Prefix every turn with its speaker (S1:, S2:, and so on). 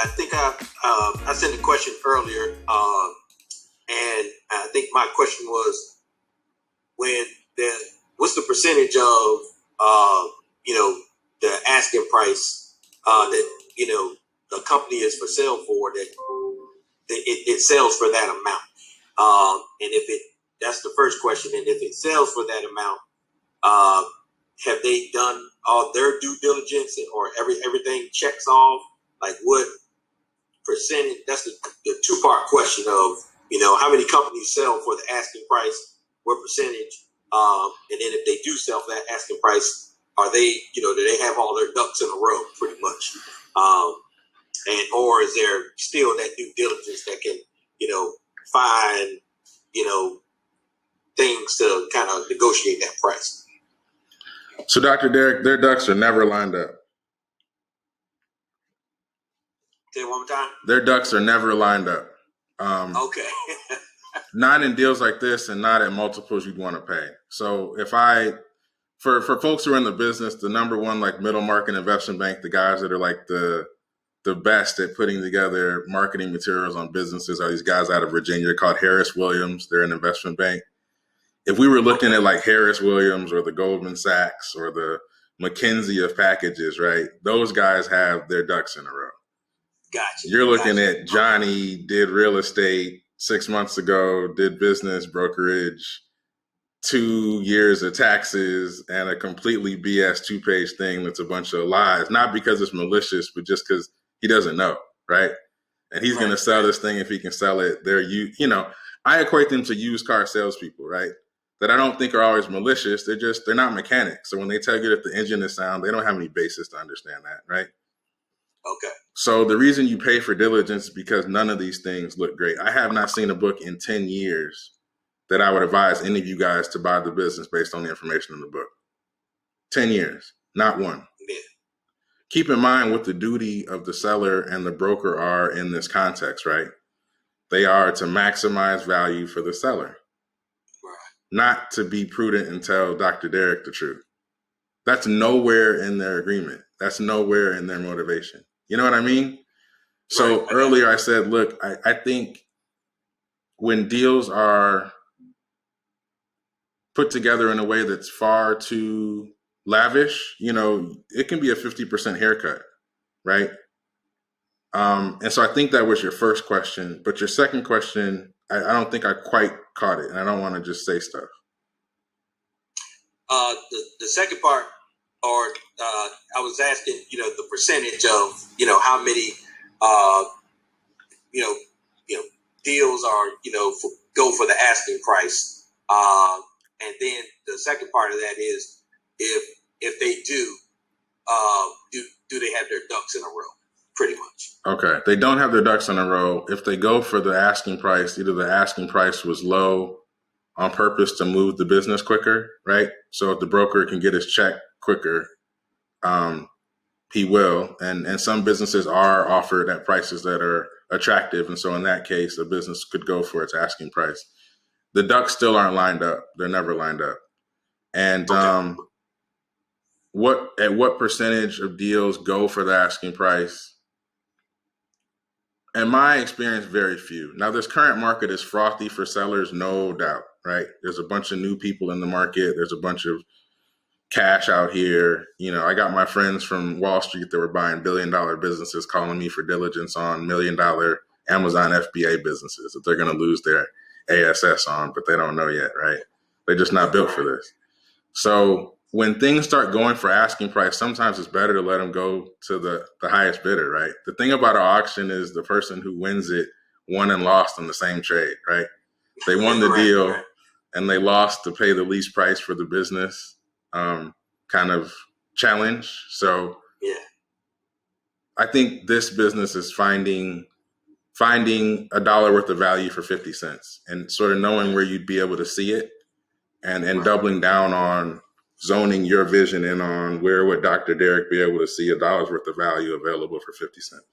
S1: I think I sent a question earlier, and I think my question was what's the percentage of the asking price that the company is for sale for that it sells for that amount, and that's the first question, and if it sells for that amount, have they done all their due diligence or everything checks off? Like what percentage? That's the two-part question of how many companies sell for the asking price, what percentage, and then if they do sell for that asking price, are they do they have all their ducks in a row pretty much, and or is there still that due diligence that can find things to kind of negotiate that price?
S2: So, Dr. Derek, their ducks are never lined up.
S1: Say it one more time.
S2: Their ducks are never lined up.
S1: Okay.
S2: Not in deals like this and not at multiples you'd want to pay. So for folks who are in the business, the number one like middle market investment bank, the guys that are like the best at putting together marketing materials on businesses are these guys out of Virginia called Harris Williams. They're an investment bank. If we were looking at like Harris Williams or the Goldman Sachs or the McKinsey of packages, right? Those guys have their ducks in a row.
S1: Gotcha.
S2: You're looking at Johnny did real estate 6 months ago, did business brokerage, 2 years of taxes, and a completely BS 2-page thing that's a bunch of lies, not because it's malicious, but just because he doesn't know, right? And he's going to sell this thing if he can sell it. I equate them to used car salespeople, right? That I don't think are always malicious. They're not mechanics. So when they tell you that the engine is sound, they don't have any basis to understand that, right?
S1: Okay.
S2: So the reason you pay for diligence is because none of these things look great. I have not seen a book in 10 years that I would advise any of you guys to buy the business based on the information in the book. 10 years, not one.
S1: Yeah.
S2: Keep in mind what the duty of the seller and the broker are in this context, right? They are to maximize value for the seller,
S1: right,
S2: not to be prudent and tell Dr. Derek the truth. That's nowhere in their agreement. That's nowhere in their motivation. You know what I mean? So earlier I said, look, I think when deals are put together in a way that's far too lavish, it can be a 50% haircut, right? And so I think that was your first question, but your second question, I don't think I quite caught it, and I don't want to just say stuff.
S1: The second part, or I was asking, the percentage of, how many, deals are, go for the asking price. And then the second part of that is if they do they have their ducks in a row, pretty much.
S2: Okay. They don't have their ducks in a row. If they go for the asking price, either the asking price was low on purpose to move the business quicker, right? So if the broker can get his check quicker, he will. And some businesses are offered at prices that are attractive. And so in that case, a business could go for its asking price. The ducks still aren't lined up. They're never lined up. And what percentage of deals go for the asking price? In my experience, very few. Now, this current market is frothy for sellers, no doubt, right? There's a bunch of new people in the market. There's a bunch of cash out here. I got my friends from Wall Street that were buying billion-dollar businesses calling me for diligence on million-dollar Amazon FBA businesses that they're going to lose their ASS on, but they don't know yet, right? They're just not built for this. So when things start going for asking price, sometimes it's better to let them go to the highest bidder, right? The thing about an auction is the person who wins it won and lost in the same trade, right? They won the deal and they lost to pay the least price for the business kind of challenge. So
S1: yeah,
S2: I think this business is finding a dollar worth of value for 50 cents and sort of knowing where you'd be able to see it and doubling down on zoning your vision in on where would Dr. Derek be able to see $1 worth of value available for 50 cents.